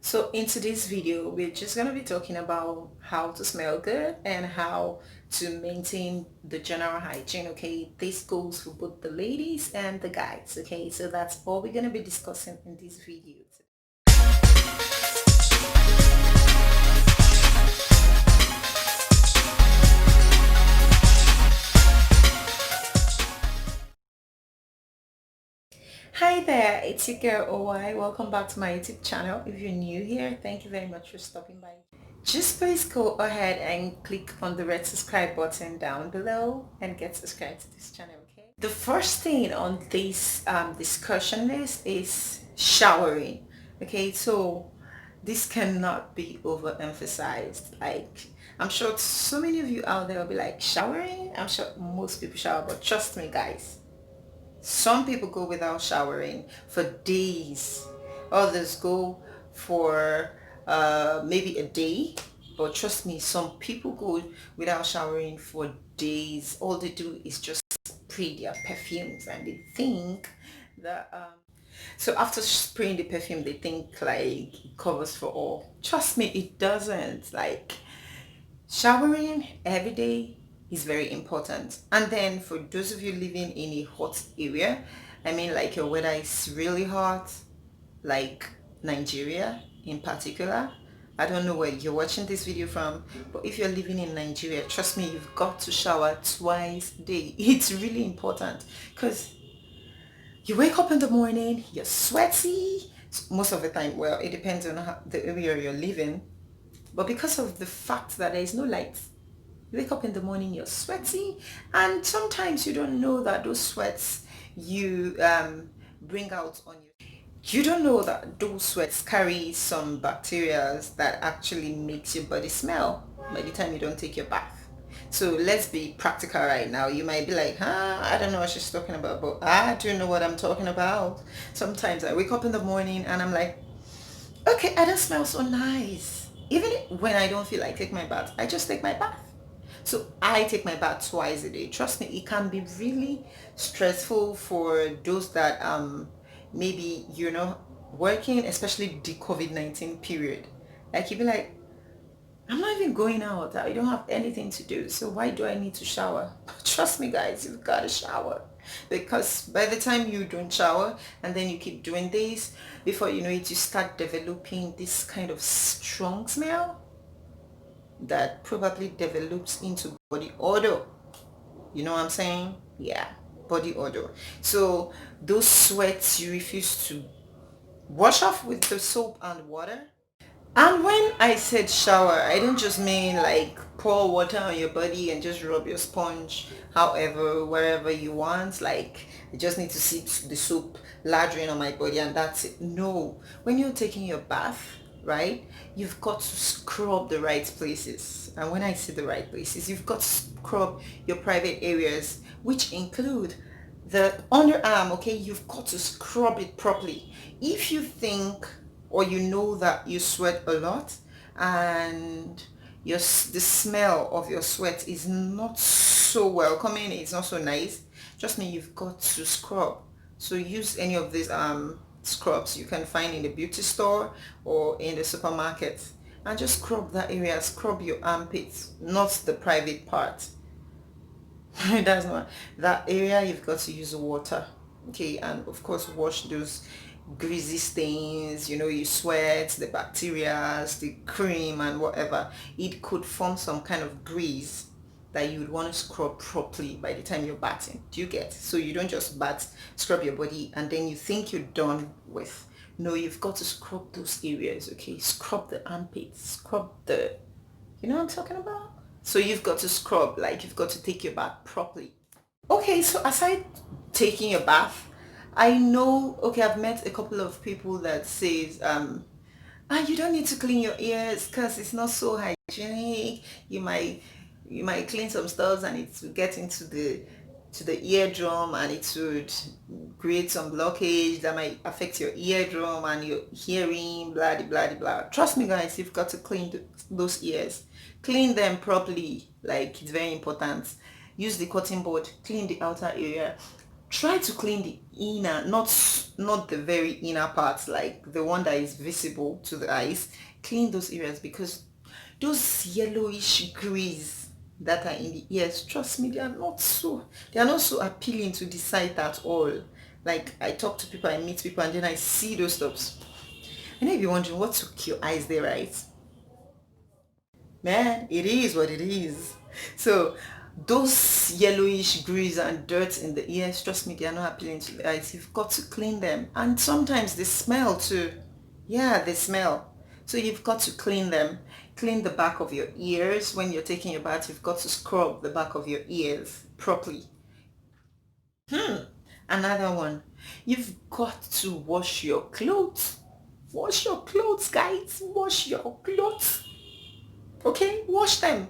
So in today's video, we're just going to be talking about how to smell good and how to maintain the general hygiene. Okay, this goes for both the ladies and the guys. Okay, so that's all we're going to be discussing in this video. Hi there, it's your girl OY. Welcome back to my YouTube channel. If you're new here, thank you very much for stopping by. Just please go ahead and click on the red subscribe button down below and get subscribed to this channel, okay? The first thing on this discussion list is showering. Okay, so this cannot be overemphasized. Like, I'm sure so many of you out there will be like, showering? I'm sure most people shower, but trust me guys, some people go without showering for days. Others go for maybe a day. But trust me, some people go without showering for days. All they do is just spray their perfumes and they think that so after spraying the perfume they think like it covers for all. Trust me, it doesn't. Like, showering every day is very important. And then for those of you living in a hot area, I mean like your weather is really hot, like Nigeria in particular. I don't know where you're watching this video from, but if you're living in Nigeria, trust me, you've got to shower twice a day. It's really important because you wake up in the morning, you're sweaty most of the time. Well, it depends on the area you're living, but because of the fact that there is no light, you wake up in the morning, you're sweaty, and sometimes you don't know that those sweats you bring out on you don't know that those sweats carry some bacteria that actually makes your body smell by the time you don't take your bath. So let's be practical right now. You might be like, I don't know what she's talking about, but I do know what I'm talking about. Sometimes I wake up in the morning and I'm like, okay, I don't smell so nice. Even when I don't feel like taking my bath, I just take my bath. So I take my bath twice a day. Trust me, it can be really stressful for those that maybe you're not working, especially the COVID-19 period. Like, you'd be like, I'm not even going out. I don't have anything to do. So why do I need to shower? Trust me guys, you've got to shower. Because by the time you don't shower and then you keep doing this, before you know it, you start developing this kind of strong smell that probably develops into body odor. You know what I'm saying? Yeah, body odor. So those sweats you refuse to wash off with the soap and water. And when I said shower, I don't just mean like pour water on your body and just rub your sponge however, wherever you want. Like, I just need to see the soap lathering on my body and that's it. No, when you're taking your bath, right, you've got to scrub the right places. And when I say the right places, you've got to scrub your private areas, which include the underarm. Okay, you've got to scrub it properly. If you think or you know that you sweat a lot and the smell of your sweat is not so welcoming, it's not so nice, trust me, you've got to scrub. So use any of these scrubs you can find in the beauty store or in the supermarket and just scrub that area. Scrub your armpits, not the private part. That's not that area. You've got to use water, okay, and of course wash those greasy stains, you know, you sweat, the bacteria, the cream and whatever. It could form some kind of grease that you would want to scrub properly by the time you're bathing. Do you get? So you don't just bath, scrub your body and then you think you're done with. No, you've got to scrub those areas, okay? Scrub the armpits, scrub the, you know what I'm talking about? So you've got to scrub, like you've got to take your bath properly. Okay, so aside taking a bath, I know, okay, I've met a couple of people that says, you don't need to clean your ears because it's not so hygienic. You might clean some stuff and it will get into the eardrum and it would create some blockage that might affect your eardrum and your hearing, blah blah blah. Trust me guys, you've got to clean those ears. Clean them properly, like it's very important. Use the cotton bud, clean the outer area. Try to clean the inner, not the very inner parts, like the one that is visible to the eyes. Clean those areas, because those yellowish grease that are in the ears, trust me, they are not so appealing to the sight at all. Like, I talk to people, I meet people, and then I see those stuffs. And if you're wondering what took your eyes there, right? Man, it is what it is. So those yellowish grease and dirt in the ears, trust me, they are not appealing to the eyes. You've got to clean them. And sometimes they smell too. Yeah, they smell. So you've got to clean them. Clean the back of your ears. When you're taking your bath, you've got to scrub the back of your ears properly. Another one, you've got to wash your clothes. Wash your clothes, guys. Wash your clothes. Okay, wash them.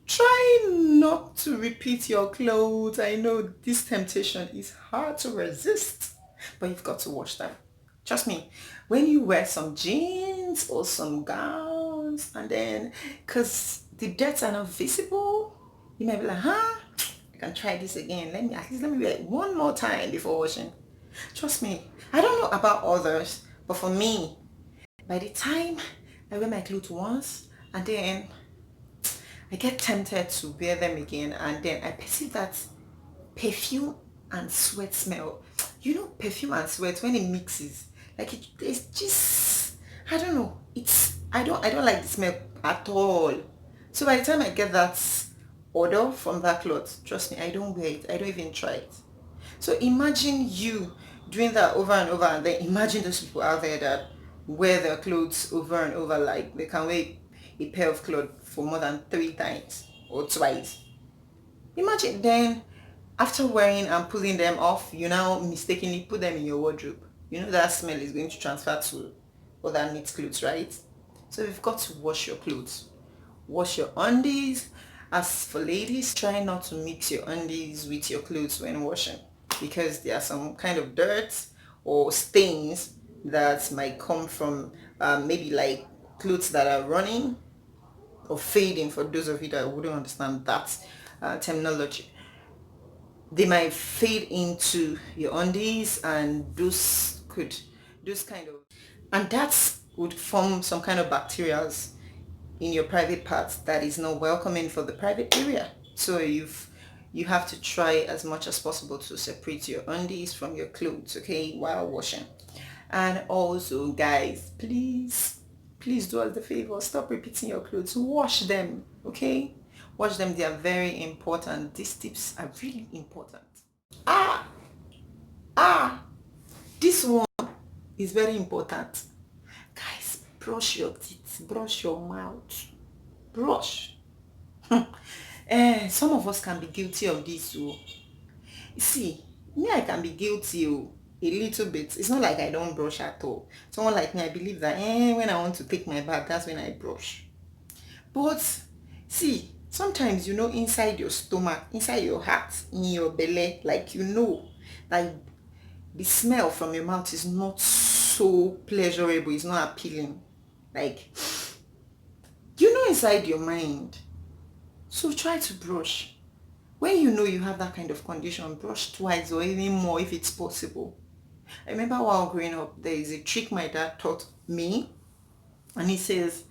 Try not to repeat your clothes. I know this temptation is hard to resist, but you've got to wash them. Trust me, when you wear some jeans or some gowns, and then, because the dirts are not visible, you might be like, huh? I can try this again. Let me wear it one more time before washing. Trust me, I don't know about others, but for me, by the time I wear my clothes once, and then I get tempted to wear them again, and then I perceive that perfume and sweat smell. You know, perfume and sweat, when it mixes, like it's just, I don't know. I don't like the smell at all. So by the time I get that odor from that cloth, trust me, I don't wear it. I don't even try it. So imagine you doing that over and over, and then imagine those people out there that wear their clothes over and over, like they can wear a pair of clothes for more than 3 times or twice. Imagine then, after wearing and pulling them off, you now mistakenly put them in your wardrobe. You know that smell is going to transfer to other neat clothes, right? So you've got to wash your clothes. Wash your undies. As for ladies, try not to mix your undies with your clothes when washing, because there are some kind of dirt or stains that might come from maybe like clothes that are running or fading. For those of you that wouldn't understand that terminology, they might fade into your undies, and those kind of, and that would form some kind of bacteria in your private parts that is not welcoming for the private area. So you have to try as much as possible to separate your undies from your clothes, okay, while washing. And also, guys, please do us the favor, stop repeating your clothes. Wash them, okay? Wash them. They are very important. These tips are really important. Ah ah this one is very important, guys. Brush your teeth, brush your mouth, brush. Some of us can be guilty of this. So you see, me, I can be guilty a little bit. It's not like I don't brush at all. Someone like me, I believe that when I want to take my bath, that's when I brush. But see, sometimes, inside your stomach, inside your heart, in your belly, like, that the smell from your mouth is not so pleasurable, it's not appealing, like, inside your mind. So try to brush. When you have that kind of condition, brush twice or even more if it's possible. I remember while growing up, there is a trick my dad taught me, and he says,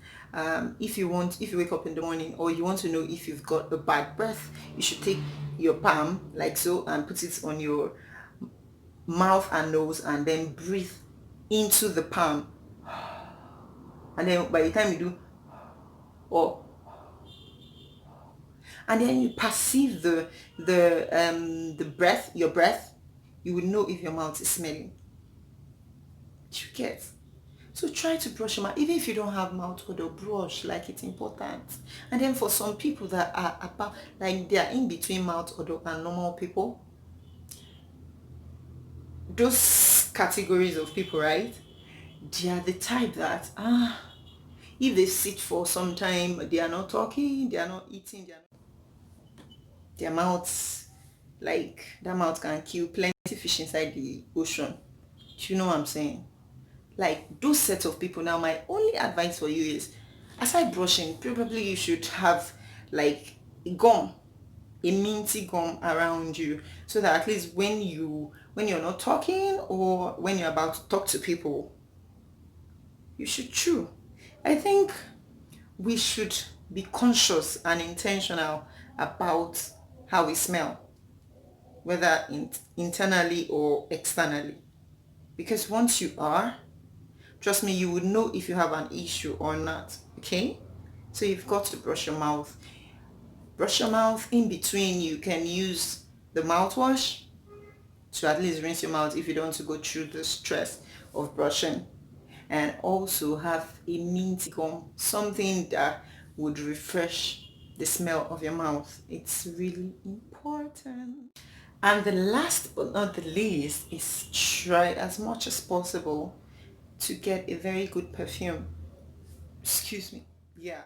if you wake up in the morning, or you want to know if you've got a bad breath, you should take your palm like so and put it on your mouth and nose, and then breathe into the palm, and then by the time you do, or and then you perceive the breath, your breath, you will know if your mouth is smelling. You get? So try to brush your mouth. Even if you don't have mouth odor, brush, like, it's important. And then for some people that are about, like, they are in between mouth odor and normal people, those categories of people, right? They are the type that if they sit for some time, they are not talking, they are not eating, their mouths, like, that mouth can kill plenty fish inside the ocean. Do you know what I'm saying? Like, those set of people. Now, my only advice for you is, aside brushing, probably you should have like a gum, a minty gum around you, so that at least when you're not talking or when you're about to talk to people, you should chew. I think we should be conscious and intentional about how we smell, whether internally or externally. Because once you are, trust me, you would know if you have an issue or not. Okay? So you've got to brush your mouth. Brush your mouth. In between, you can use the mouthwash to at least rinse your mouth if you don't want to go through the stress of brushing. And also have a mint gum, something that would refresh the smell of your mouth. It's really important. And the last but not the least is try as much as possible to get a very good perfume. Excuse me. Yeah.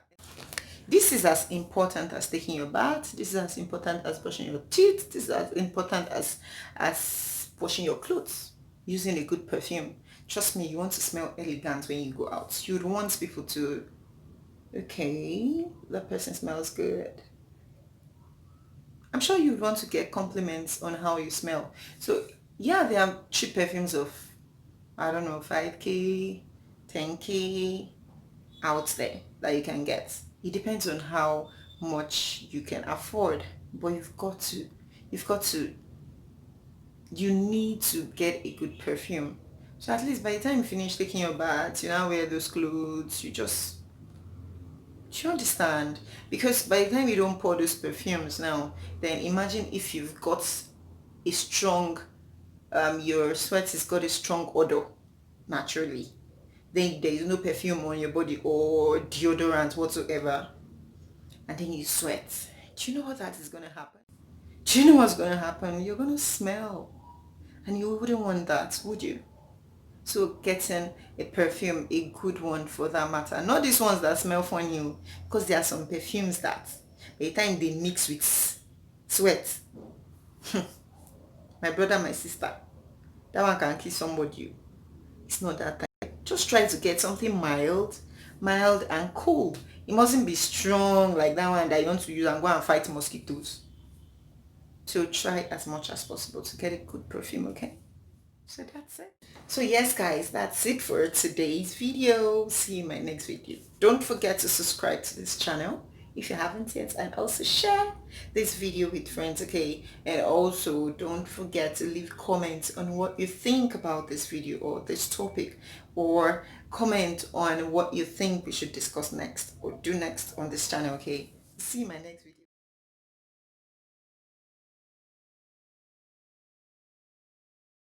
This is as important as taking your bath. This is as important as brushing your teeth. This is as important as washing your clothes. Using a good perfume. Trust me, you want to smell elegant when you go out. You'd want people to, okay, that person smells good. I'm sure you'd want to get compliments on how you smell. So yeah, there are cheap perfumes of, I don't know, 5k, 10k out there that you can get. It depends on how much you can afford, but you need to get a good perfume. So at least by the time you finish taking your bath, you now wear those clothes, do you understand? Because by the time you don't pour those perfumes now, then imagine if you've got a strong, your sweat has got a strong odor naturally. Then there is no perfume on your body or deodorant whatsoever. And then you sweat. Do you know what that is going to happen? Do you know what's going to happen? You're going to smell. And you wouldn't want that, would you? So getting a perfume, a good one for that matter. Not these ones that smell funny, because there are some perfumes that by the time they mix with sweat, my brother, my sister, that one can kill somebody. It's not that type. Just try to get something mild and cool. It mustn't be strong like that one that you want to use and go and fight mosquitoes. So try as much as possible to get a good perfume, okay? So that's it. So yes guys, that's it for today's video. See you in my next video. Don't forget to subscribe to this channel if you haven't yet, and also share this video with friends, okay? And also don't forget to leave comments on what you think about this video or this topic, or comment on what you think we should discuss next or do next on this channel, okay? See you in my next video.